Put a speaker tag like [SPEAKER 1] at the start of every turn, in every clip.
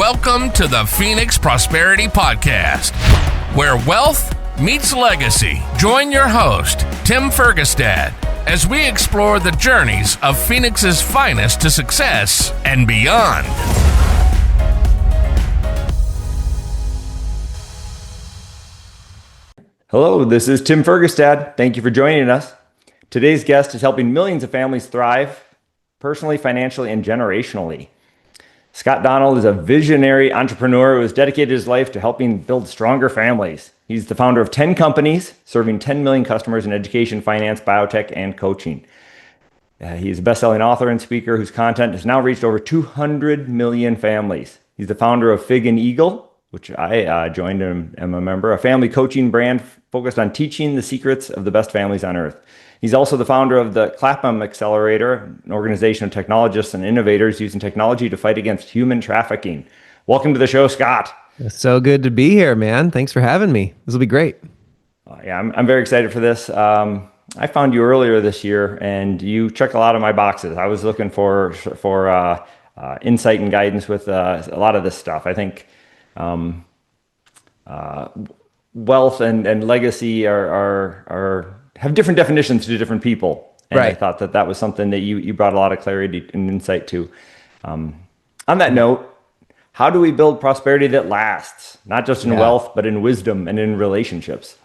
[SPEAKER 1] Welcome to the Phoenix Prosperity Podcast, where wealth meets legacy. Join your host, Tim Fergestad, as we explore the journeys of Phoenix's finest to success and beyond.
[SPEAKER 2] Hello, this is Tim Fergestad. Thank you for joining us. Today's guest is helping millions of families thrive personally, financially, and generationally. Scott Donnell is a visionary entrepreneur who has dedicated his life to helping build stronger families. He's the founder of 10 companies, serving 10 million customers in education, finance, biotech, and coaching. He's a best-selling author and speaker whose content has now reached over 200 million families. He's the founder of Fig and Eagle, which I joined and am a member, a family coaching brand focused on teaching the secrets of the best families on earth. He's also the founder of the Clapham Accelerator, an organization of technologists and innovators using technology to fight against human trafficking. Welcome to the show, Scott.
[SPEAKER 3] It's so good to be here, man. Thanks for having me. This will be great.
[SPEAKER 2] Yeah, I'm very excited for this. I found you earlier this year, and you checked a lot of my boxes. I was looking for insight and guidance with a lot of this stuff. I think wealth and legacy are have different definitions to different people. And right. I thought that was something that you brought a lot of clarity and insight to. On that note, how do we build prosperity that lasts, not just in wealth, but in wisdom and in relationships?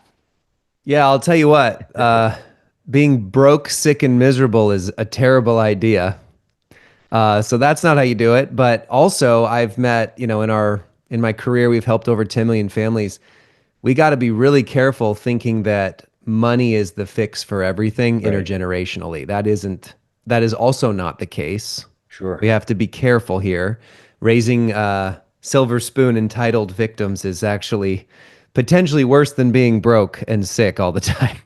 [SPEAKER 3] Yeah, I'll tell you what, being broke, sick, and miserable is a terrible idea. So that's not how you do it. But also I've met, in my career, we've helped over 10 million families. We got to be really careful thinking that money is the fix for everything intergenerationally. That is also not the case.
[SPEAKER 2] Sure.
[SPEAKER 3] We have to be careful here. Raising silver spoon entitled victims is actually potentially worse than being broke and sick all the time.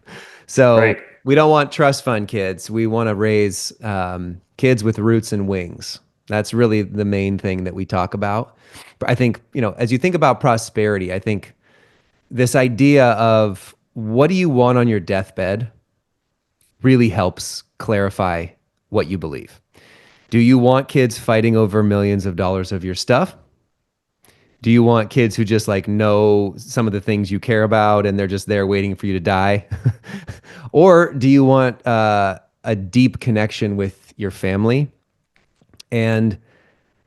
[SPEAKER 3] So we don't want trust fund kids. We want to raise kids with roots and wings. That's really the main thing that we talk about. But I think, as you think about prosperity, I think this idea of what do you want on your deathbed really helps clarify what you believe. Do you want kids fighting over millions of dollars of your stuff? Do you want kids who just know some of the things you care about and they're just there waiting for you to die? Or do you want a deep connection with your family and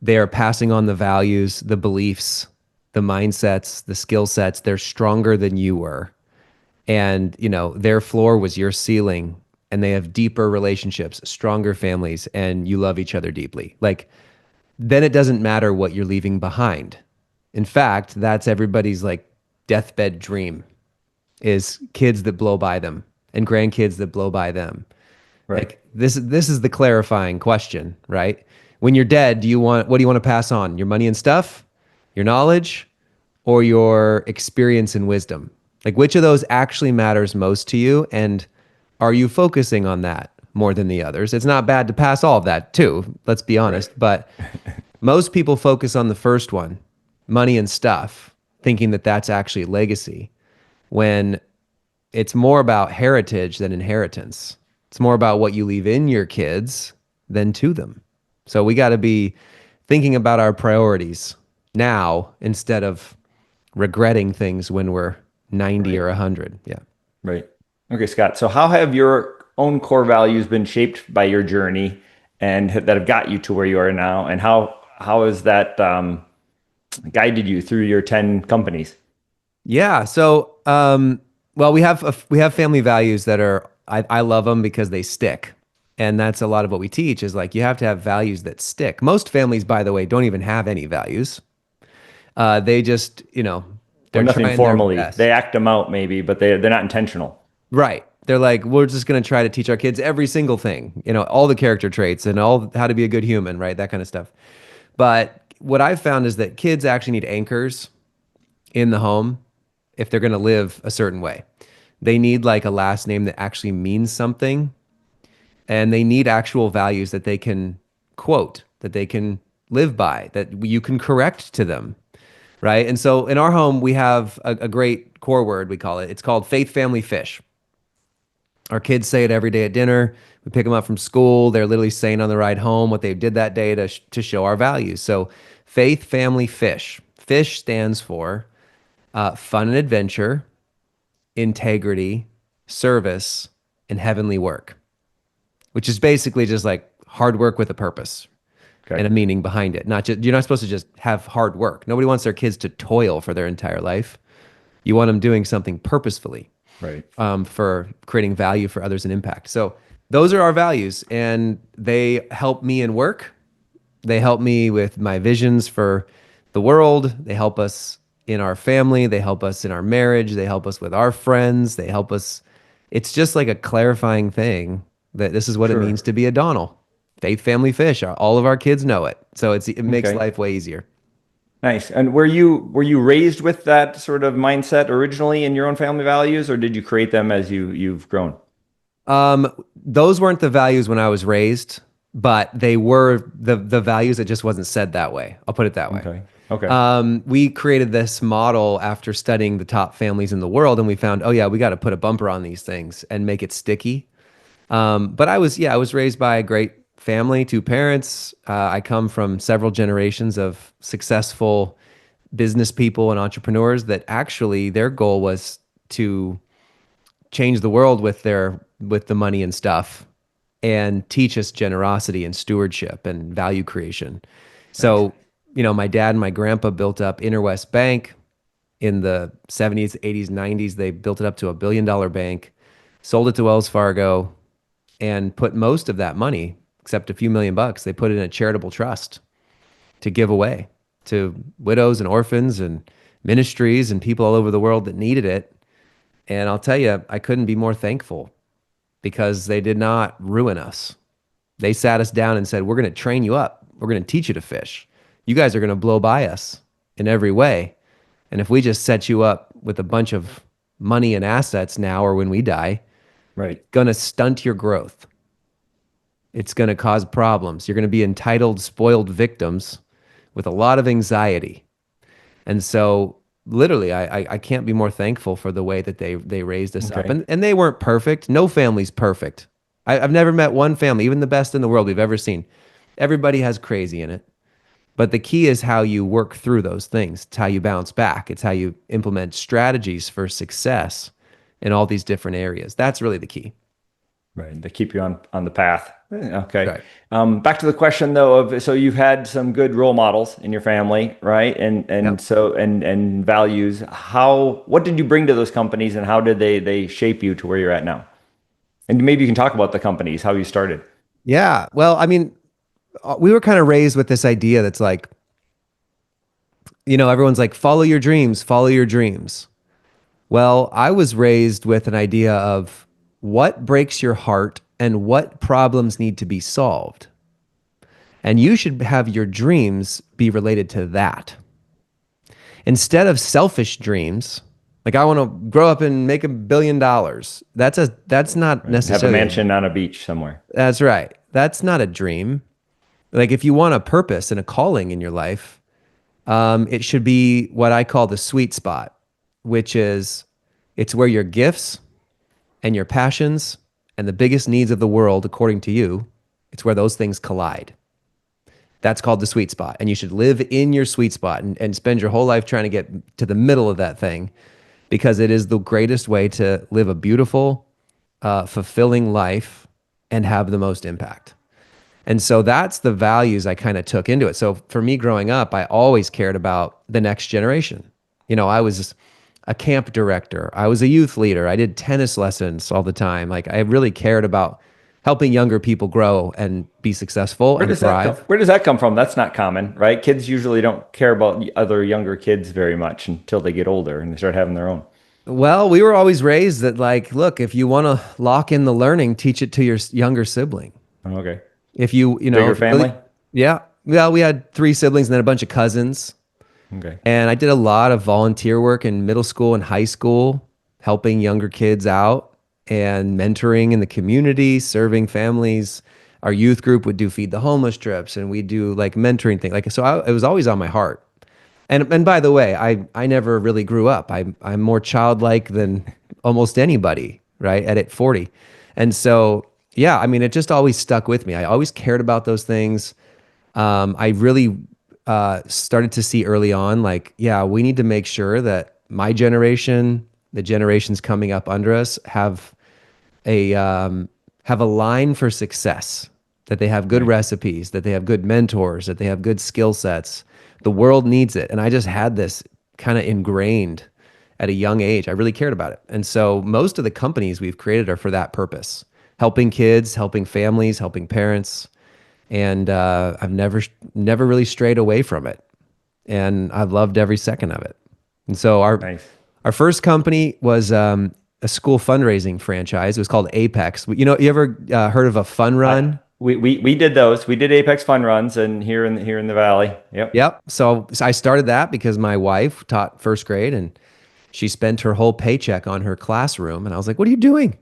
[SPEAKER 3] they are passing on the values, the beliefs, the mindsets, the skill sets? They're stronger than you were. And, their floor was your ceiling, and they have deeper relationships, stronger families, and you love each other deeply. Then it doesn't matter what you're leaving behind. In fact, that's everybody's deathbed dream, is kids that blow by them and grandkids that blow by them. Right. This is the clarifying question, right? When you're dead, what do you want to pass on? Your money and stuff, your knowledge, or your experience and wisdom? Which of those actually matters most to you? And are you focusing on that more than the others? It's not bad to pass all of that too, let's be honest. Right. But most people focus on the first one, money and stuff, thinking that that's actually legacy, when it's more about heritage than inheritance. It's more about what you leave in your kids than to them. So we got to be thinking about our priorities now instead of regretting things when we're 90 or 100. Yeah.
[SPEAKER 2] Right. Okay, Scott. So how have your own core values been shaped by your journey and that have got you to where you are now? And how has that guided you through your 10 companies?
[SPEAKER 3] Yeah. So, we have family values that are, I love them because they stick. And that's a lot of what we teach is you have to have values that stick. Most families, by the way, don't even have any values. They just, they're
[SPEAKER 2] nothing formally. They act them out maybe, but they're not intentional.
[SPEAKER 3] Right. They're we're just going to try to teach our kids every single thing, all the character traits and all how to be a good human, right? That kind of stuff. But what I've found is that kids actually need anchors in the home if they're going to live a certain way. They need a last name that actually means something. And they need actual values that they can quote, that they can live by, that you can correct to them. Right. And so in our home, we have a great core word, we call it. It's called faith, family, fish. Our kids say it every day at dinner. We pick them up from school. They're literally saying on the ride home what they did that day to show our values. So Faith, family, fish. Fish stands for fun and adventure, integrity, service, and heavenly work, which is basically just like hard work with a purpose and
[SPEAKER 2] Okay.
[SPEAKER 3] a meaning behind it. Not just you're not supposed to just have hard work. Nobody wants their kids to toil for their entire life. You want them doing something purposefully,
[SPEAKER 2] Right.
[SPEAKER 3] for creating value for others and impact. So those are our values, and they help me in work. They help me with my visions for the world. They help us in our family. They help us in our marriage. They help us with our friends. They help us. It's just like a clarifying thing that this is what it
[SPEAKER 2] Sure.
[SPEAKER 3] means to be a Donnell. Faith, family, fish. All of our kids know it. So it makes
[SPEAKER 2] Okay.
[SPEAKER 3] life way easier.
[SPEAKER 2] Nice. And were you raised with that sort of mindset originally in your own family values, or did you create them as you've grown?
[SPEAKER 3] Those weren't the values when I was raised, but they were the values. It just wasn't said that way. I'll put it that way.
[SPEAKER 2] Okay. Okay.
[SPEAKER 3] We created this model after studying the top families in the world, and we found, oh yeah, we got to put a bumper on these things and make it sticky. But I was raised by a great family, two parents. I come from several generations of successful business people and entrepreneurs that actually their goal was to change the world with the money and stuff and teach us generosity and stewardship and value creation. So, my dad and my grandpa built up Interwest Bank in the 70s, 80s, 90s. They built it up to $1 billion bank, sold it to Wells Fargo, and put most of that money, except a few $1,000,000, they put it in a charitable trust to give away to widows and orphans and ministries and people all over the world that needed it. And I'll tell you, I couldn't be more thankful because they did not ruin us. They sat us down and said, we're going to train you up. We're going to teach you to fish. You guys are going to blow by us in every way. And if we just set you up with a bunch of money and assets now or when we die,
[SPEAKER 2] Right.
[SPEAKER 3] going to stunt your growth. It's going to cause problems. You're going to be entitled, spoiled victims with a lot of anxiety. And so literally, I can't be more thankful for the way that they raised us up.
[SPEAKER 2] Okay.
[SPEAKER 3] And they weren't perfect. No family's perfect. I've never met one family, even the best in the world we've ever seen. Everybody has crazy in it. But the key is how you work through those things. It's how you bounce back. It's how you implement strategies for success in all these different areas. That's really the key.
[SPEAKER 2] Right. They keep you on the path. Okay.
[SPEAKER 3] Right.
[SPEAKER 2] Back to the question though so you've had some good role models in your family, right? And
[SPEAKER 3] Yep.
[SPEAKER 2] so and values. What did you bring to those companies, and how did they shape you to where you're at now? And maybe you can talk about the companies, how you started.
[SPEAKER 3] Yeah. Well, I mean, we were kind of raised with this idea that's like, everyone's like, follow your dreams, follow your dreams. Well, I was raised with an idea of what breaks your heart and what problems need to be solved. And you should have your dreams be related to that. Instead of selfish dreams, like I want to grow up and make $1 billion. That's not necessarily
[SPEAKER 2] Have a mansion on a beach somewhere.
[SPEAKER 3] That's right. That's not a dream. Like if you want a purpose and a calling in your life, it should be what I call the sweet spot, which is it's where your gifts and your passions and the biggest needs of the world, according to you, it's where those things collide. That's called the sweet spot. And you should live in your sweet spot and spend your whole life trying to get to the middle of that thing, because it is the greatest way to live a beautiful, fulfilling life and have the most impact. And so that's the values I kind of took into it. So for me growing up, I always cared about the next generation. I was a camp director. I was a youth leader. I did tennis lessons all the time. Like I really cared about helping younger people grow and be successful and thrive.
[SPEAKER 2] Where does that come from? That's not common, right? Kids usually don't care about other younger kids very much until they get older and they start having their own.
[SPEAKER 3] Well, we were always raised that like, look, if you want to lock in the learning, teach it to your younger sibling.
[SPEAKER 2] Okay.
[SPEAKER 3] If you
[SPEAKER 2] Bigger family?
[SPEAKER 3] Yeah. Well, we had 3 siblings and then a bunch of cousins.
[SPEAKER 2] Okay.
[SPEAKER 3] And I did a lot of volunteer work in middle school and high school, helping younger kids out and mentoring in the community, serving families. Our youth group would do feed the homeless trips, and we do like mentoring things. It was always on my heart. And by the way, I never really grew up. I'm more childlike than almost anybody, right? At 40. And so, yeah, I mean, it just always stuck with me. I always cared about those things. I really started to see early on, like, yeah, we need to make sure that my generation, the generations coming up under us, a have a line for success, that they have good
[SPEAKER 2] Right.
[SPEAKER 3] recipes, that they have good mentors, that they have good skill sets. The world needs it. And I just had this kind of ingrained at a young age. I really cared about it. And so most of the companies we've created are for that purpose, helping kids, helping families, helping parents. And I've never really strayed away from it. And I've loved every second of it. And so
[SPEAKER 2] Nice.
[SPEAKER 3] our first company was a school fundraising franchise. It was called Apex. You ever heard of a fun run?
[SPEAKER 2] We did those. We did Apex Fun Runs and here in the Valley. Yep.
[SPEAKER 3] Yep. So I started that because my wife taught first grade and she spent her whole paycheck on her classroom. And I was like, "What are you doing?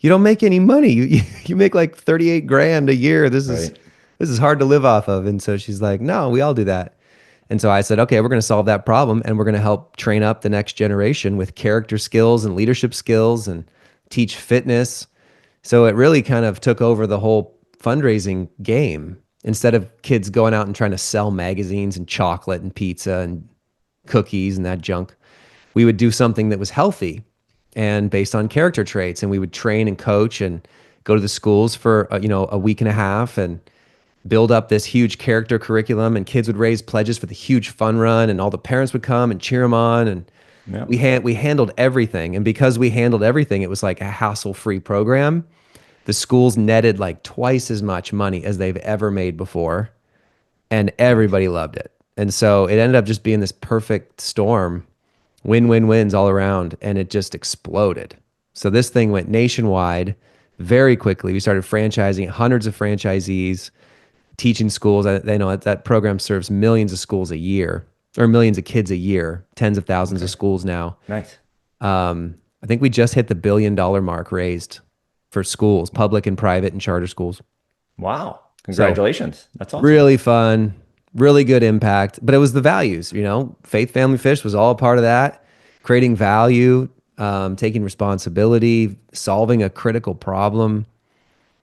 [SPEAKER 3] You don't make any money. You make like 38 grand a year.
[SPEAKER 2] Right.
[SPEAKER 3] This is hard to live off of." And so she's like, "No, we all do that." And so I said, "Okay, we're going to solve that problem and we're going to help train up the next generation with character skills and leadership skills and teach fitness." So it really kind of took over the whole fundraising game. Instead of kids going out and trying to sell magazines and chocolate and pizza and cookies and that junk, we would do something that was healthy and based on character traits. And we would train and coach and go to the schools for a week and a half and build up this huge character curriculum. And kids would raise pledges for the huge fun run, and all the parents would come and cheer them on. And
[SPEAKER 2] Yep.
[SPEAKER 3] we handled everything. And because we handled everything, it was like a hassle-free program. The schools netted like twice as much money as they've ever made before, and everybody loved it. And so it ended up just being this perfect storm, win-win-wins all around, and it just exploded. So this thing went nationwide very quickly. We started franchising hundreds of franchisees, teaching schools. They know that program serves millions of schools a year, or millions of kids a year, tens of thousands of schools now.
[SPEAKER 2] Nice.
[SPEAKER 3] I think we just hit the $1 billion mark raised for schools, public and private and charter schools.
[SPEAKER 2] Wow. Congratulations. That's awesome.
[SPEAKER 3] Really fun, really good impact. But it was the values, Faith, Family, Fish was all a part of that. Creating value, taking responsibility, solving a critical problem.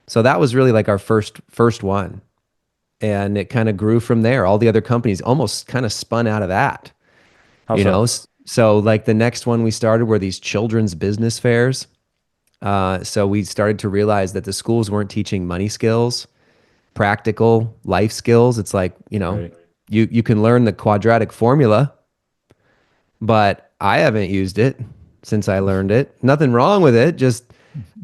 [SPEAKER 3] So that was really like our first one. And it kind of grew from there. All the other companies almost kind of spun out of that.
[SPEAKER 2] How
[SPEAKER 3] you
[SPEAKER 2] so?
[SPEAKER 3] know, so like the next one we started were these children's business fairs. So we started to realize that the schools weren't teaching money skills, practical life skills. It's like,
[SPEAKER 2] Right.
[SPEAKER 3] you can learn the quadratic formula, but I haven't used it since I learned it. Nothing wrong with it. Just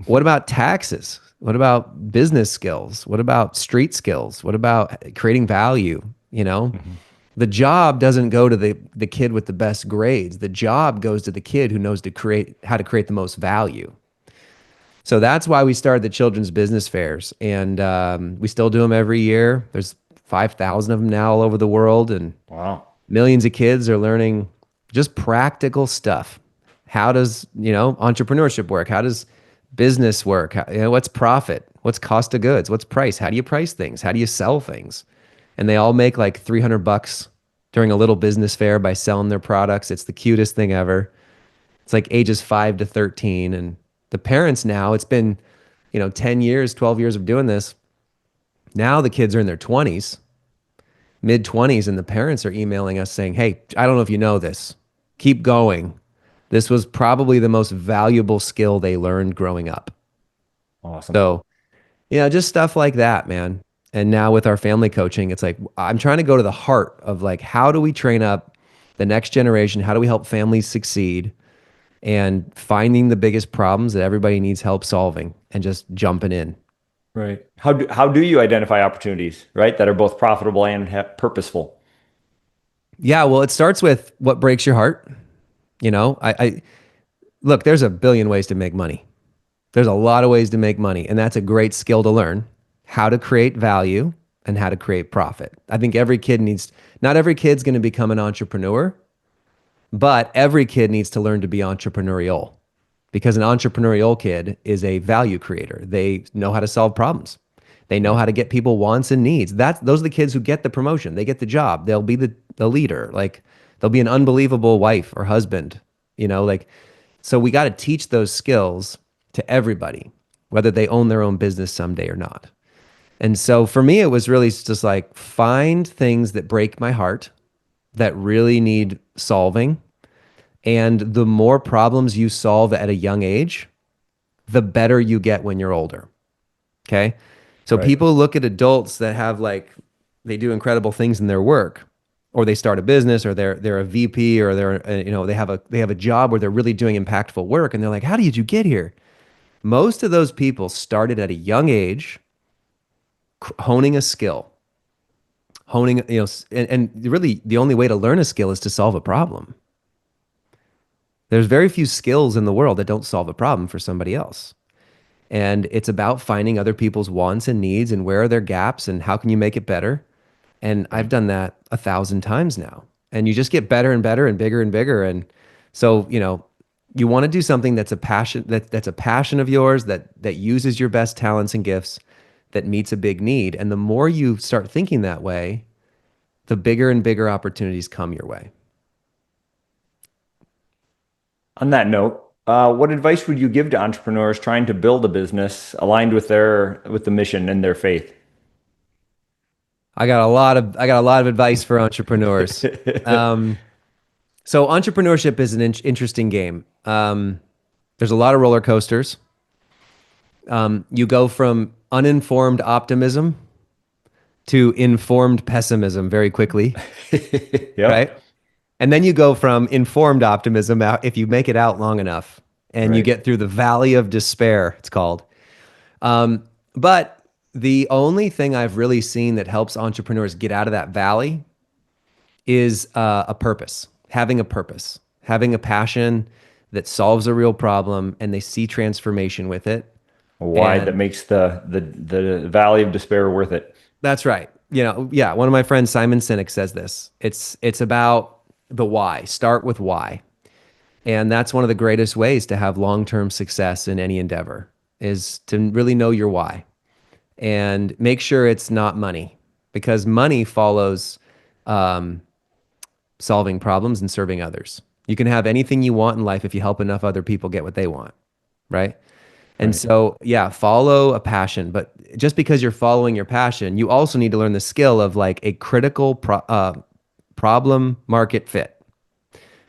[SPEAKER 3] what about taxes? What about business skills? What about street skills? What about creating value? The job doesn't go to the kid with the best grades. The job goes to the kid who knows how to create the most value. So that's why we started the children's business fairs, and we still do them every year. There's 5,000 of them now all over the world, and
[SPEAKER 2] Wow.
[SPEAKER 3] millions of kids are learning just practical stuff. How does entrepreneurship work? How does business work? What's profit? What's cost of goods? What's price? How do you price things? How do you sell things? And they all make like $300 during a little business fair by selling their products. It's the cutest thing ever. It's like ages 5 to 13, and the parents now, it's been, 10 years, 12 years of doing this. Now the kids are in their 20s, mid 20s, and the parents are emailing us saying, "Hey, I don't know if you know this. Keep going. This was probably the most valuable skill they learned growing up."
[SPEAKER 2] Awesome.
[SPEAKER 3] So, just stuff like that, man. And now with our family coaching, it's like, I'm trying to go to the heart of like, how do we train up the next generation? How do we help families succeed? And finding the biggest problems that everybody needs help solving and just jumping in.
[SPEAKER 2] Right. How do you identify opportunities, right, that are both profitable and purposeful?
[SPEAKER 3] Yeah, well, it starts with what breaks your heart. I look, there's a billion ways to make money. There's a lot of ways to make money, and that's a great skill to learn, how to create value and how to create profit. I think not every kid's going to become an entrepreneur, but every kid needs to learn to be entrepreneurial, because an entrepreneurial kid is a value creator. They know how to solve problems. They know how to get people wants and needs. Those are the kids who get the promotion. They get the job. They'll be the leader. Like, they'll be an unbelievable wife or husband, so we got to teach those skills to everybody, whether they own their own business someday or not. And so for me, it was really just like find things that break my heart that really need solving. And the more problems you solve at a young age, the better you get when you're older. Okay. So
[SPEAKER 2] Right.
[SPEAKER 3] people look at adults that have like, they do incredible things in their work, or they start a business, or they're a VP, or they have a job where they're really doing impactful work. And they're like, how did you get here? Most of those people started at a young age, honing a skill, and really the only way to learn a skill is to solve a problem. There's very few skills in the world that don't solve a problem for somebody else. And it's about finding other people's wants and needs and where are their gaps and how can you make it better. And I've done that 1,000 times now. And you just get better and better and bigger and bigger. And so, you want to do something that's a passion, that's a passion of yours, that uses your best talents and gifts, that meets a big need. And the more you start thinking that way, the bigger and bigger opportunities come your way.
[SPEAKER 2] On that note, what advice would you give to entrepreneurs trying to build a business aligned with the mission and their faith?
[SPEAKER 3] I got a lot of advice for entrepreneurs. So entrepreneurship is an interesting game. There's a lot of roller coasters. You go from uninformed optimism to informed pessimism very quickly,
[SPEAKER 2] Yep.
[SPEAKER 3] right? And then you go from informed optimism out if you make it out long enough, and you
[SPEAKER 2] Right.
[SPEAKER 3] get through the valley of despair, it's called. But the only thing I've really seen that helps entrepreneurs get out of that valley is a purpose, having a passion that solves a real problem, and they see transformation with it.
[SPEAKER 2] Why
[SPEAKER 3] And
[SPEAKER 2] that makes the valley of despair worth it.
[SPEAKER 3] that's right. Yeah. One of my friends, Simon Sinek, says this. It's about the why. Start with why. And that's one of the greatest ways to have long-term success in any endeavor, is to really know your why and make sure it's not money, because money follows solving problems and serving others. You can have anything you want in life if you help enough other people get what they want, right? And
[SPEAKER 2] Right.
[SPEAKER 3] so, yeah, follow a passion. But just because you're following your passion, you also need to learn the skill of like a critical problem market fit,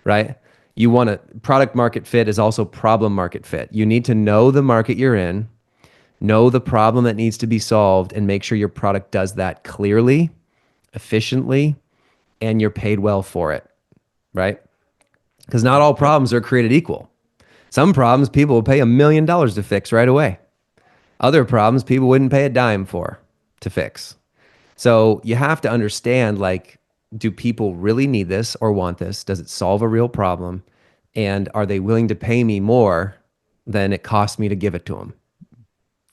[SPEAKER 3] right? You want a product market fit is also problem market fit. You need to know the market you're in, know the problem that needs to be solved, and make sure your product does that clearly, efficiently, and you're paid well for it, right? Because not all problems are created equal. Some problems people will pay $1 million to fix right away. Other problems people wouldn't pay a dime for to fix. So you have to understand, like, do people really need this or want this? Does it solve a real problem? And are they willing to pay me more than it costs me to give it to them?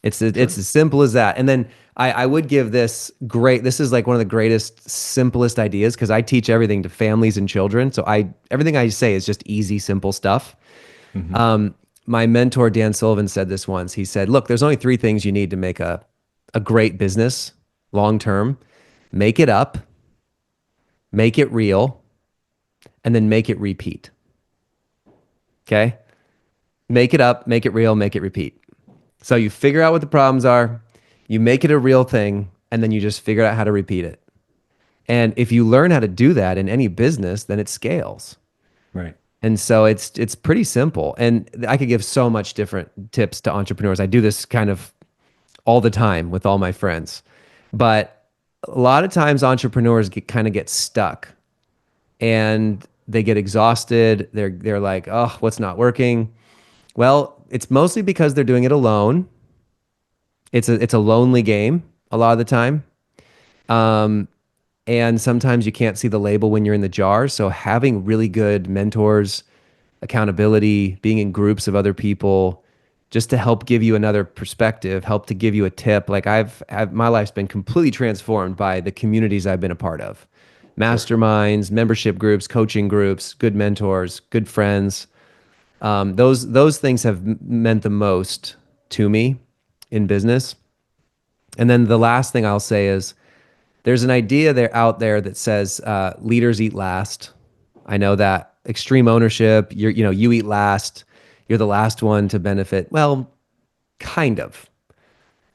[SPEAKER 3] It's as simple as that. And then I would give this is like one of the greatest, simplest ideas, because I teach everything to families and children. So everything I say is just easy, simple stuff. My mentor, Dan Sullivan, said this once. He said, look, there's only 3 things you need to make a great business long-term. Make it up, make it real, and then make it repeat. Okay? Make it up, make it real, make it repeat. So you figure out what the problems are, you make it a real thing, and then you just figure out how to repeat it. And if you learn how to do that in any business, then it scales.
[SPEAKER 2] Right.
[SPEAKER 3] And so it's pretty simple. And I could give so much different tips to entrepreneurs. I do this kind of all the time with all my friends. But a lot of times entrepreneurs get stuck, and they get exhausted. They're like, oh, what's not working? Well, it's mostly because they're doing it alone. It's a lonely game a lot of the time. And sometimes you can't see the label when you're in the jar. So having really good mentors, accountability, being in groups of other people, just to help give you another perspective, help to give you a tip. Like my life's been completely transformed by the communities I've been a part of. Masterminds, membership groups, coaching groups, good mentors, good friends. Those things have meant the most to me in business. And then the last thing I'll say is, there's an idea out there that says leaders eat last. I know that extreme ownership. You eat last. You're the last one to benefit. Well, kind of.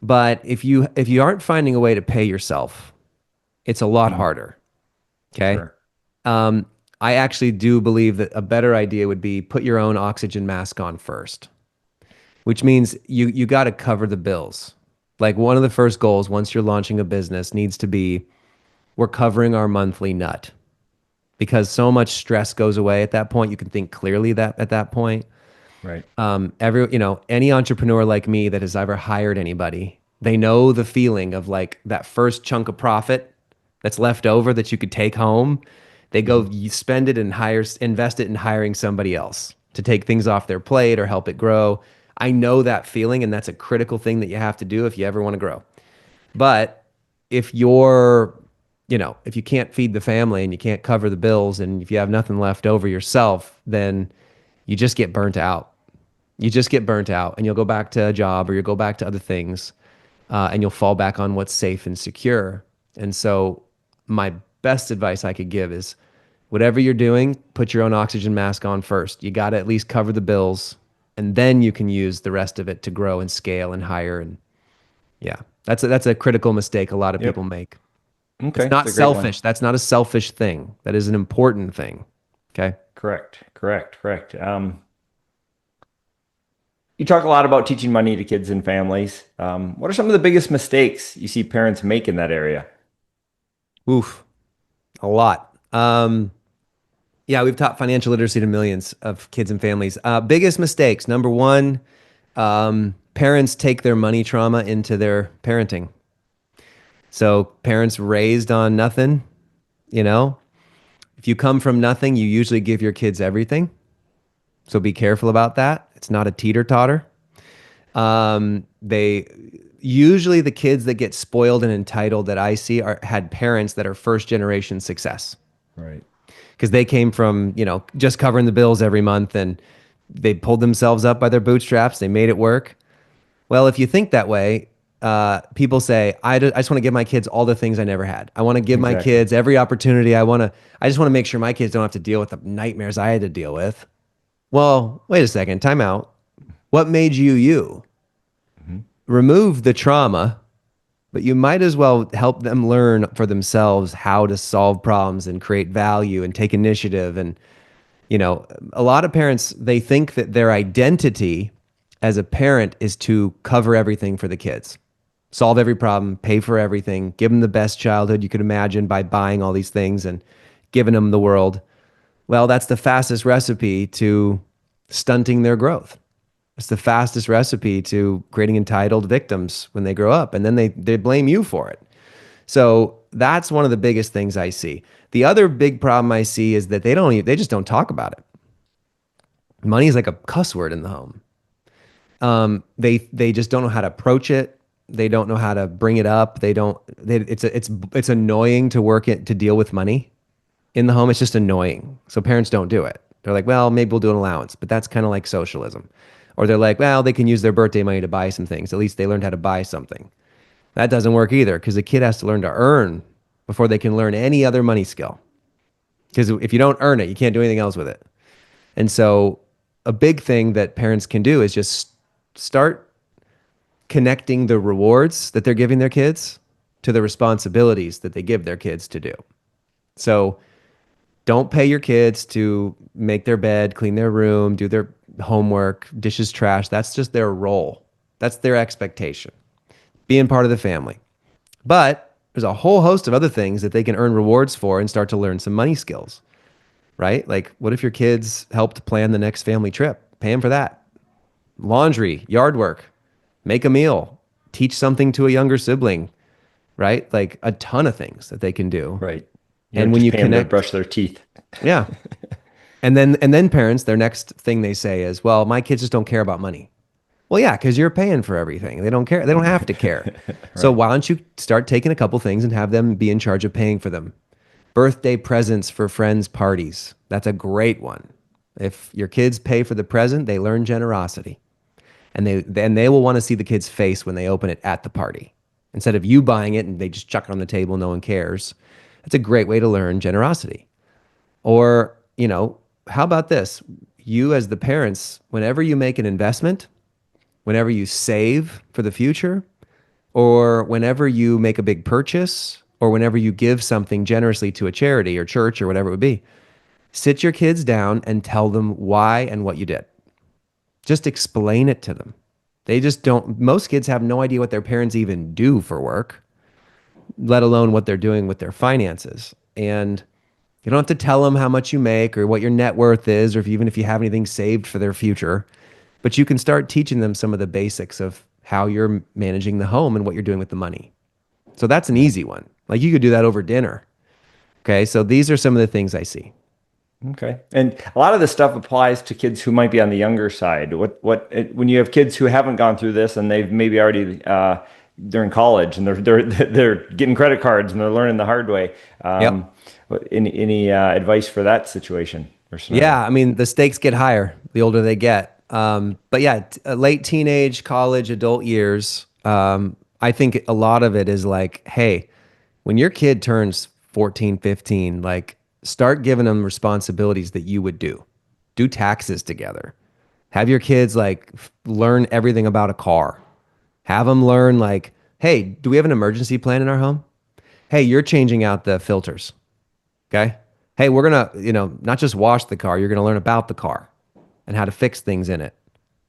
[SPEAKER 3] But if you aren't finding a way to pay yourself, it's a lot harder. Okay.
[SPEAKER 2] Sure.
[SPEAKER 3] Um, I actually do believe that a better idea would be put your own oxygen mask on first, which means you got to cover the bills. Like one of the first goals once you're launching a business needs to be we're covering our monthly nut because so much stress goes away at that point. You can think clearly that at that point.
[SPEAKER 2] Right.
[SPEAKER 3] Any entrepreneur like me that has ever hired anybody, they know the feeling of like that first chunk of profit that's left over that you could take home. They go, you spend it and invest it in hiring somebody else to take things off their plate or help it grow. I know that feeling, and that's a critical thing that you have to do if you ever want to grow. But if if you can't feed the family and you can't cover the bills and if you have nothing left over yourself, then you just get burnt out. You just get burnt out and you'll go back to a job or you'll go back to other things and you'll fall back on what's safe and secure. And so my best advice I could give is whatever you're doing, put your own oxygen mask on first. You got to at least cover the bills and then you can use the rest of it to grow and scale and hire. And yeah, that's a critical mistake a lot of people make.
[SPEAKER 2] Okay.
[SPEAKER 3] It's not
[SPEAKER 2] That's a great one.
[SPEAKER 3] selfish. That's not a selfish thing. That is an important thing. Okay.
[SPEAKER 2] Correct. You talk a lot about teaching money to kids and families. What are some of the biggest mistakes you see parents make in that area?
[SPEAKER 3] Oof, a lot. Yeah, we've taught financial literacy to millions of kids and families. Biggest mistakes. Number one, parents take their money trauma into their parenting. So parents raised on nothing, if you come from nothing, you usually give your kids everything. So be careful about that. It's not a teeter-totter. They usually the kids that get spoiled and entitled that I see had parents that are first generation success.
[SPEAKER 2] Right.
[SPEAKER 3] Because they came from, just covering the bills every month and they pulled themselves up by their bootstraps. They made it work. Well, if you think that way, people say, I just want to give my kids all the things I never had. I want to give my kids every opportunity. I just want to make sure my kids don't have to deal with the nightmares I had to deal with. Well, wait a second, time out. What made you you? Remove the trauma, but you might as well help them learn for themselves how to solve problems and create value and take initiative. And, a lot of parents, they think that their identity as a parent is to cover everything for the kids, solve every problem, pay for everything, give them the best childhood you could imagine by buying all these things and giving them the world. Well, that's the fastest recipe to stunting their growth. It's the fastest recipe to creating entitled victims when they grow up, and then they blame you for it. So that's one of the biggest things I see. The other big problem I see is that they just don't talk about it. Money is like a cuss word in the home. They just don't know how to approach it. They don't know how to bring it up. It's annoying to deal with money in the home. It's just annoying. So parents don't do it. They're like, well, maybe we'll do an allowance, but that's kind of like socialism. Or they're like, well, they can use their birthday money to buy some things. At least they learned how to buy something. That doesn't work either because the kid has to learn to earn before they can learn any other money skill. Because if you don't earn it, you can't do anything else with it. And so a big thing that parents can do is just start connecting the rewards that they're giving their kids to the responsibilities that they give their kids to do. So don't pay your kids to make their bed, clean their room, do their homework, dishes, trash. That's just their role. That's their expectation, being part of the family. But there's a whole host of other things that they can earn rewards for and start to learn some money skills, right? Like what if your kids helped plan the next family trip? Pay them for that. Laundry, yard work, make a meal, teach something to a younger sibling, right? Like a ton of things that they can do.
[SPEAKER 2] Right.
[SPEAKER 3] And when you
[SPEAKER 2] pay them
[SPEAKER 3] connect,
[SPEAKER 2] to brush their teeth.
[SPEAKER 3] yeah. And then parents, their next thing they say is, well, my kids just don't care about money. Well, yeah, because you're paying for everything. They don't care. They don't have to care. Right. So why don't you start taking a couple things and have them be in charge of paying for them? Birthday presents for friends' parties. That's a great one. If your kids pay for the present, they learn generosity. And they will want to see the kid's face when they open it at the party. Instead of you buying it and they just chuck it on the table, no one cares. That's a great way to learn generosity. Or, how about this? You as the parents, whenever you make an investment, whenever you save for the future, or whenever you make a big purchase, or whenever you give something generously to a charity or church or whatever it would be, sit your kids down and tell them why and what you did. Just explain it to them. They just don't, most kids have no idea what their parents even do for work, let alone what they're doing with their finances. And you don't have to tell them how much you make or what your net worth is, or even if you have anything saved for their future. But you can start teaching them some of the basics of how you're managing the home and what you're doing with the money. So that's an easy one. Like you could do that over dinner. Okay. So these are some of the things I see.
[SPEAKER 2] Okay. And a lot of this stuff applies to kids who might be on the younger side. When you have kids who haven't gone through this and they've maybe already they're in college and they're getting credit cards and they're learning the hard way.
[SPEAKER 3] Yep.
[SPEAKER 2] Any advice for that situation or scenario?
[SPEAKER 3] Yeah. I mean, the stakes get higher the older they get. But yeah, late teenage, college, adult years. I think a lot of it is like, hey, when your kid turns 14, 15, like start giving them responsibilities that you would do. Do taxes together. Have your kids like learn everything about a car. Have them learn like, hey, do we have an emergency plan in our home? Hey, you're changing out the filters. Okay. Hey, we're going to, not just wash the car, you're going to learn about the car and how to fix things in it.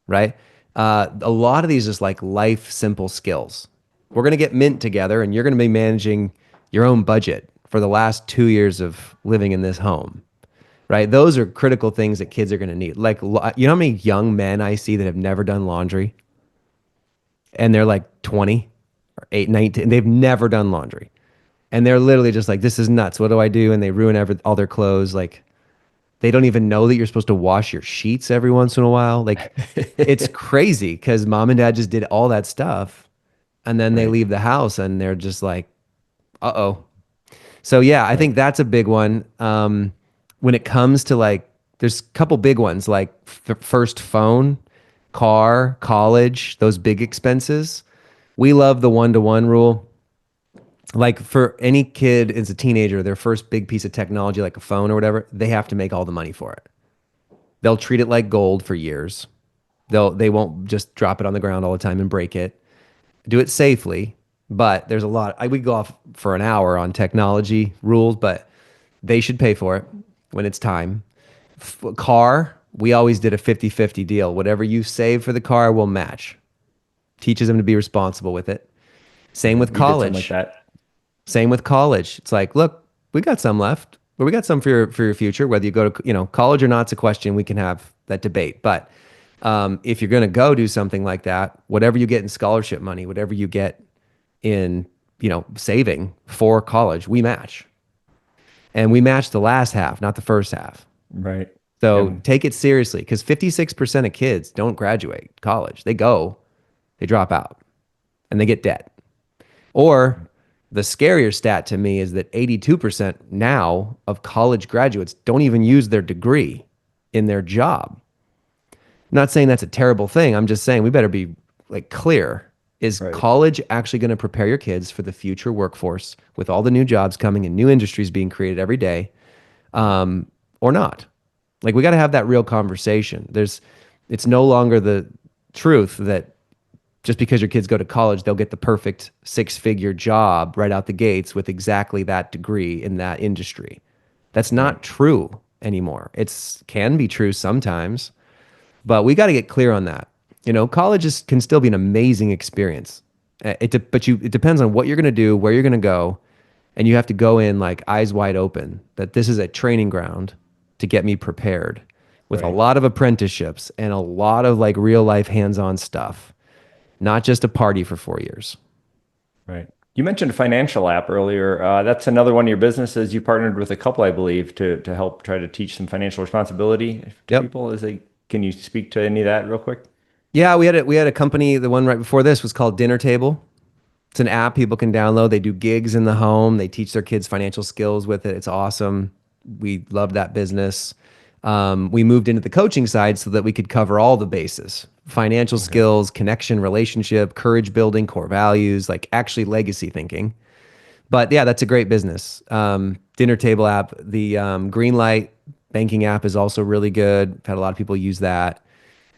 [SPEAKER 3] Right. A lot of these is like life simple skills. We're going to get Mint together and you're going to be managing your own budget for the last 2 years of living in this home. Right. Those are critical things that kids are going to need. Like, you know how many young men I see that have never done laundry? And they're like 20 or 8, 19. They've never done laundry. And they're literally just like, this is nuts. What do I do? And they ruin all their clothes. Like, they don't even know that you're supposed to wash your sheets every once in a while. Like, it's crazy because mom and dad just did all that stuff. And then they leave the house and they're just like, uh-oh. So yeah, I think that's a big one. When it comes to like, there's a couple big ones like first phone, car, college, those big expenses. We love the 1-to-1 rule. Like for any kid as a teenager, their first big piece of technology, like a phone or whatever, they have to make all the money for it. They'll treat it like gold for years. They won't just drop it on the ground all the time and break it. Do it safely, but there's a lot. We go off for an hour on technology rules, but they should pay for it when it's time. Car, we always did a 50-50 deal. Whatever you save for the car, we'll match. Teaches them to be responsible with it. Same with college.
[SPEAKER 2] Like that.
[SPEAKER 3] Same with college. It's like, look, we got some left, but we got some for your future. Whether you go to college or not, it's a question. We can have that debate. But if you're going to go do something like that, whatever you get in scholarship money, whatever you get in saving for college, we match. And we match the last half, not the first half.
[SPEAKER 2] Right.
[SPEAKER 3] So take it seriously because 56% of kids don't graduate college. They drop out and they get debt. Or the scarier stat to me is that 82% now of college graduates don't even use their degree in their job. I'm not saying that's a terrible thing. I'm just saying we better be like clear. Is college actually going to prepare your kids for the future workforce with all the new jobs coming and new industries being created every day, or not? Like we got to have that real conversation. It's no longer the truth that just because your kids go to college, they'll get the perfect 6-figure job right out the gates with exactly that degree in that industry. That's not true anymore. It can be true sometimes, but we got to get clear on that. College can still be an amazing experience. It depends on what you're going to do, where you're going to go, and you have to go in like eyes wide open that this is a training ground to get me prepared with a lot of apprenticeships and a lot of like real life hands-on stuff, not just a party for 4 years.
[SPEAKER 2] Right. You mentioned a financial app earlier. That's another one of your businesses. You partnered with a couple, I believe, to help try to teach some financial responsibility to people. Can you speak to any of that real quick?
[SPEAKER 3] Yeah, we had a company. The one right before this was called Dinner Table. It's an app people can download. They do gigs in the home. They teach their kids financial skills with it. It's awesome. We love that business. We moved into the coaching side so that we could cover all the bases: financial skills, connection, relationship, courage building, core values, like actually legacy thinking. But yeah, that's a great business. Dinner Table app. The Greenlight banking app is also really good. I've had a lot of people use that.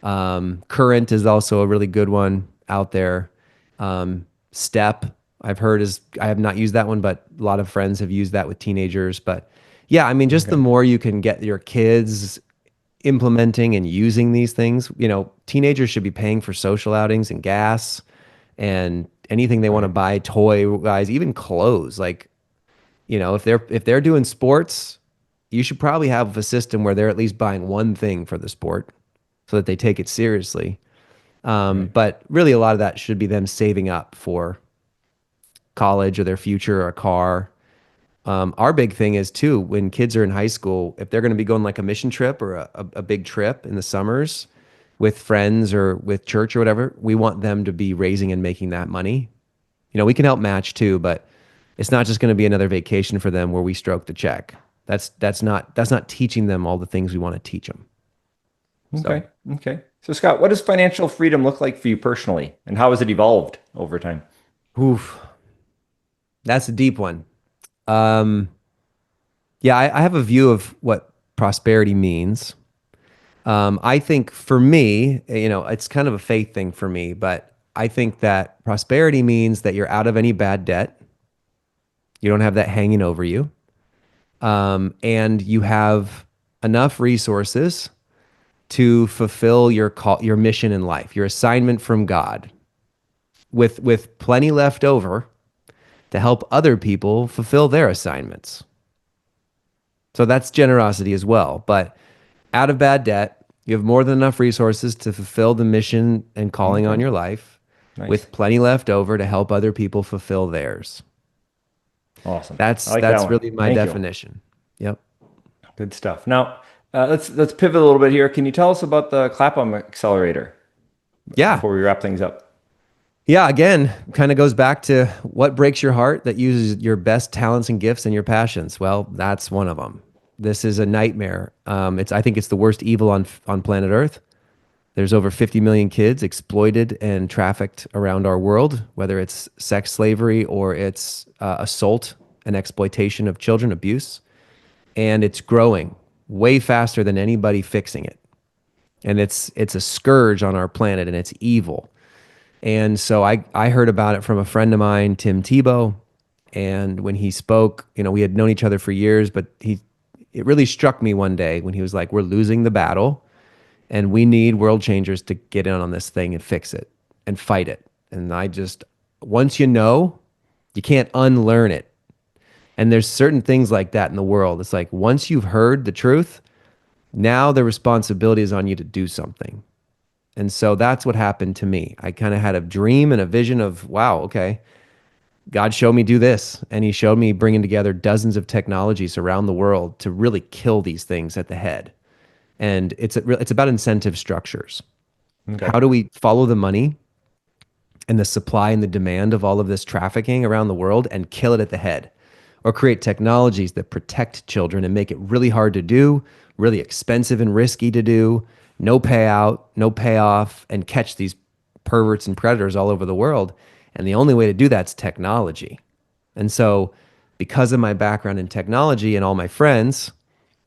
[SPEAKER 3] Current is also a really good one out there. Step, I've heard I have not used that one, but a lot of friends have used that with teenagers. But yeah, I mean, just the more you can get your kids implementing and using these things, teenagers should be paying for social outings and gas and anything they want to buy, toy guys, even clothes. Like, if they're doing sports, you should probably have a system where they're at least buying one thing for the sport so that they take it seriously. But really, a lot of that should be them saving up for college or their future or a car. Our big thing is too, when kids are in high school, if they're going to be going like a mission trip or a big trip in the summers with friends or with church or whatever, we want them to be raising and making that money. We can help match too, but it's not just going to be another vacation for them where we stroke the check. That's not teaching them all the things we want to teach them.
[SPEAKER 2] Okay. Okay. So Scott, what does financial freedom look like for you personally, and how has it evolved over time?
[SPEAKER 3] Oof, that's a deep one. Yeah, I have a view of what prosperity means. I think for me, it's kind of a faith thing for me, but I think that prosperity means that you're out of any bad debt. You don't have that hanging over you. And you have enough resources to fulfill your call, your mission in life, your assignment from God, with plenty left over to help other people fulfill their assignments. So that's generosity as well. But out of bad debt, you have more than enough resources to fulfill the mission and calling on your life, with plenty left over to help other people fulfill theirs.
[SPEAKER 2] Awesome.
[SPEAKER 3] That's really my definition. Yep.
[SPEAKER 2] Good stuff. Now, let's pivot a little bit here. Can you tell us about the Clapham Accelerator?
[SPEAKER 3] Yeah.
[SPEAKER 2] Before we wrap things up.
[SPEAKER 3] Yeah, again, kind of goes back to what breaks your heart that uses your best talents and gifts and your passions. Well, that's one of them. This is a nightmare. I think it's the worst evil on planet Earth. There's over 50 million kids exploited and trafficked around our world, whether it's sex slavery or it's assault and exploitation of children, abuse. And it's growing way faster than anybody fixing it. And it's a scourge on our planet, and it's evil. And so I heard about it from a friend of mine, Tim Tebow. And when he spoke, we had known each other for years, but it really struck me one day when he was like, we're losing the battle and we need world changers to get in on this thing and fix it and fight it. And once you can't unlearn it. And there's certain things like that in the world. It's like, once you've heard the truth, now the responsibility is on you to do something. And so that's what happened to me. I kind of had a dream and a vision of, wow, okay, God showed me do this. And he showed me bringing together dozens of technologies around the world to really kill these things at the head. And it's about incentive structures. Okay. How do we follow the money and the supply and the demand of all of this trafficking around the world and kill it at the head? Or create technologies that protect children and make it really hard to do, really expensive and risky to do, no payout, no payoff, and catch these perverts and predators all over the world. And the only way to do that's technology. And so because of my background in technology and all my friends,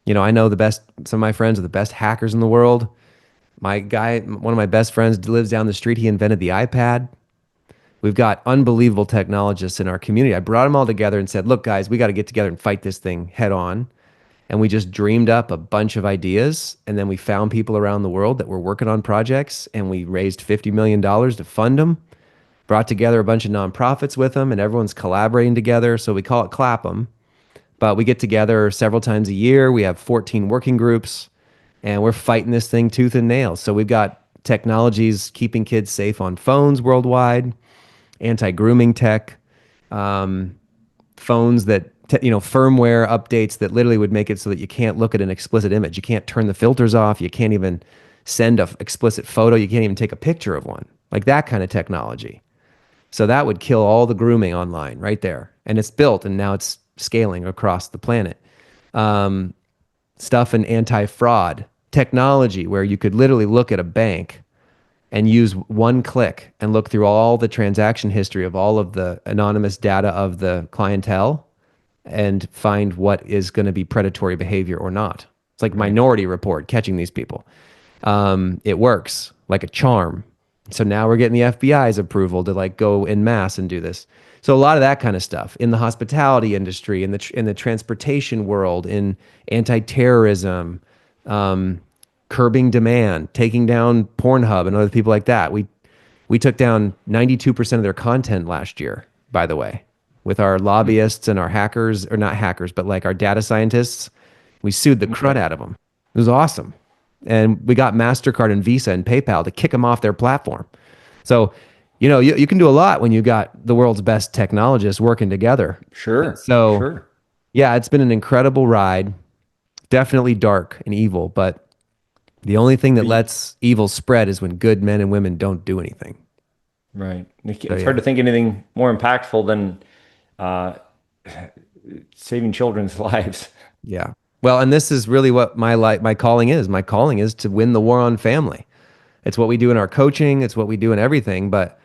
[SPEAKER 3] I know some of my friends are the best hackers in the world. One of my best friends lives down the street. He invented the iPad. We've got unbelievable technologists in our community. I brought them all together and said, look, guys, we got to get together and fight this thing head on. And we just dreamed up a bunch of ideas. And then we found people around the world that were working on projects. And we raised $50 million to fund them, brought together a bunch of nonprofits with them, and everyone's collaborating together. So we call it Clapham. But we get together several times a year. We have 14 working groups, and we're fighting this thing tooth and nail. So we've got technologies keeping kids safe on phones worldwide, anti-grooming tech, phones that, firmware updates that literally would make it so that you can't look at an explicit image. You can't turn the filters off. You can't even send an explicit photo. You can't even take a picture of one. Like that kind of technology. So that would kill all the grooming online right there. And it's built, and now it's scaling across the planet. Stuff in anti-fraud technology where you could literally look at a bank and use one click and look through all the transaction history of all of the anonymous data of the clientele and find what is going to be predatory behavior or not. It's like Minority Report, catching these people. It works like a charm. So now we're getting the FBI's approval to like go en masse and do this. So a lot of that kind of stuff in the hospitality industry, in the transportation world, in anti-terrorism, curbing demand, taking down Pornhub and other people like that. We took down 92% of their content last year, by the way, with our lobbyists and our hackers, or not hackers, but like our data scientists. We sued the crud out of them. It was awesome. And we got MasterCard and Visa and PayPal to kick them off their platform. So, you can do a lot when you got the world's best technologists working together.
[SPEAKER 2] Sure.
[SPEAKER 3] So, yeah, it's been an incredible ride. Definitely dark and evil, but the only thing that lets evil spread is when good men and women don't do anything.
[SPEAKER 2] Right. It's hard to think anything more impactful than saving children's lives.
[SPEAKER 3] Yeah. Well, and this is really what my calling is. My calling is to win the war on family. It's what we do in our coaching. It's what we do in everything. But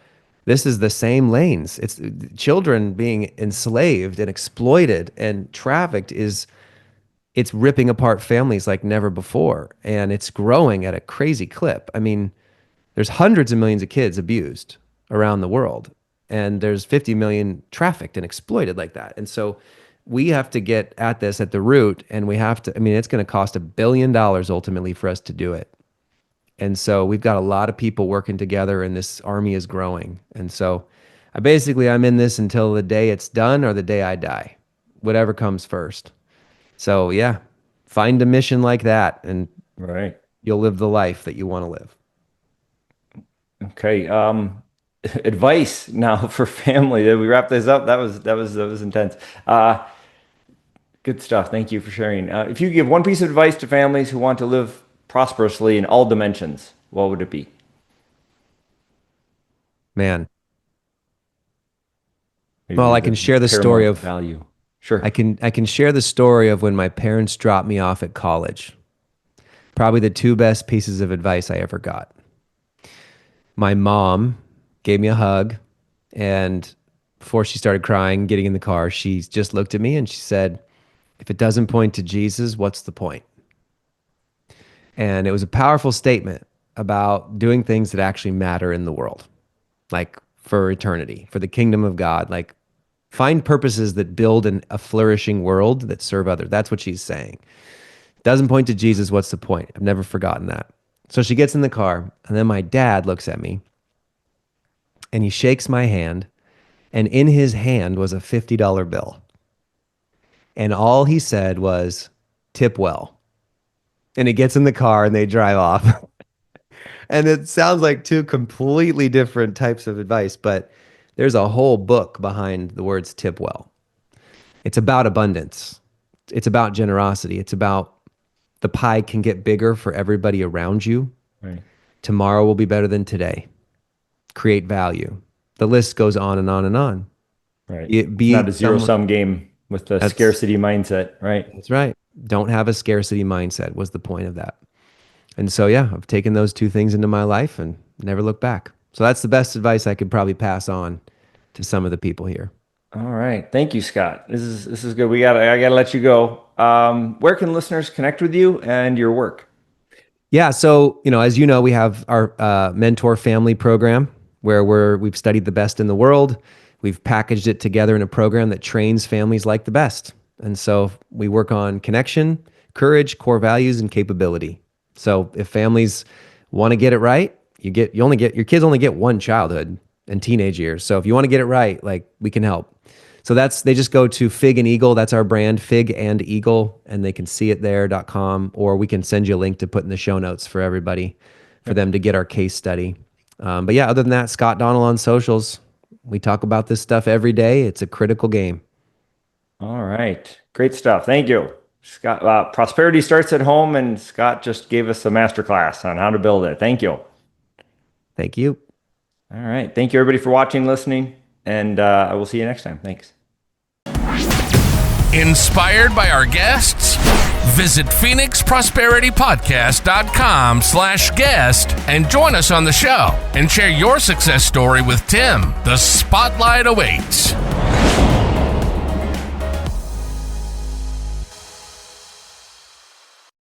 [SPEAKER 3] this is the same lanes. It's children being enslaved and exploited and trafficked it's ripping apart families like never before. And it's growing at a crazy clip. I mean, there's hundreds of millions of kids abused around the world. And there's 50 million trafficked and exploited like that. And so we have to get at this at the root, and it's going to cost $1 billion ultimately for us to do it. And so we've got a lot of people working together, and this army is growing. And so I'm in this until the day it's done or the day I die, whatever comes first. So yeah, find a mission like that, and you'll live the life that you want to live.
[SPEAKER 2] Okay. Advice now for family. Did we wrap this up? That was intense. Good stuff. Thank you for sharing. If you give one piece of advice to families who want to live prosperously in all dimensions, what would it be?
[SPEAKER 3] Man. Well, I can share the story of
[SPEAKER 2] value. Sure.
[SPEAKER 3] I can share the story of when my parents dropped me off at college. Probably the two best pieces of advice I ever got. My mom gave me a hug, and before she started crying, getting in the car, she just looked at me and she said, "If it doesn't point to Jesus, what's the point?" And it was a powerful statement about doing things that actually matter in the world, like for eternity, for the kingdom of God, like find purposes that build a flourishing world that serve others. That's what she's saying. Doesn't point to Jesus, what's the point? I've never forgotten that. So she gets in the car, and then my dad looks at me, and he shakes my hand, and in his hand was a $50 bill. And all he said was, "Tip well." And he gets in the car and they drive off. And it sounds like two completely different types of advice, but there's a whole book behind the words "tip well." It's about abundance. It's about generosity. It's about the pie can get bigger for everybody around you.
[SPEAKER 2] Right.
[SPEAKER 3] Tomorrow will be better than today. Create value. The list goes on and on and on.
[SPEAKER 2] Right. It's not a zero-sum game with the scarcity mindset, right?
[SPEAKER 3] That's right. Don't have a scarcity mindset was the point of that. And so, yeah, I've taken those two things into my life and never looked back. So that's the best advice I could probably pass on to some of the people here.
[SPEAKER 2] All right. Thank you, Scott. This is good. I gotta let you go. Where can listeners connect with you and your work?
[SPEAKER 3] Yeah. So, as you know, we have our mentor family program where we've studied the best in the world. We've packaged it together in a program that trains families like the best. And so we work on connection, courage, core values, and capability. So if families want to get it right, your kids only get one childhood and teenage years. So if you want to get it right, like, we can help. So they just go to Fig and Eagle. That's our brand, Fig and Eagle, and they can see it there.com, or we can send you a link to put in the show notes for everybody, for them to get our case study. But yeah, other than that, Scott Donnell on socials. We talk about this stuff every day. It's a critical game.
[SPEAKER 2] All right. Great stuff. Thank you, Scott. Prosperity starts at home, and Scott just gave us a masterclass on how to build it. Thank you.
[SPEAKER 3] Thank you.
[SPEAKER 2] All right. Thank you, everybody, for watching, listening, and I will see you next time. Thanks.
[SPEAKER 1] Inspired by our guests? Visit phoenixprosperitypodcast.com/guest and join us on the show and share your success story with Tim. The spotlight awaits.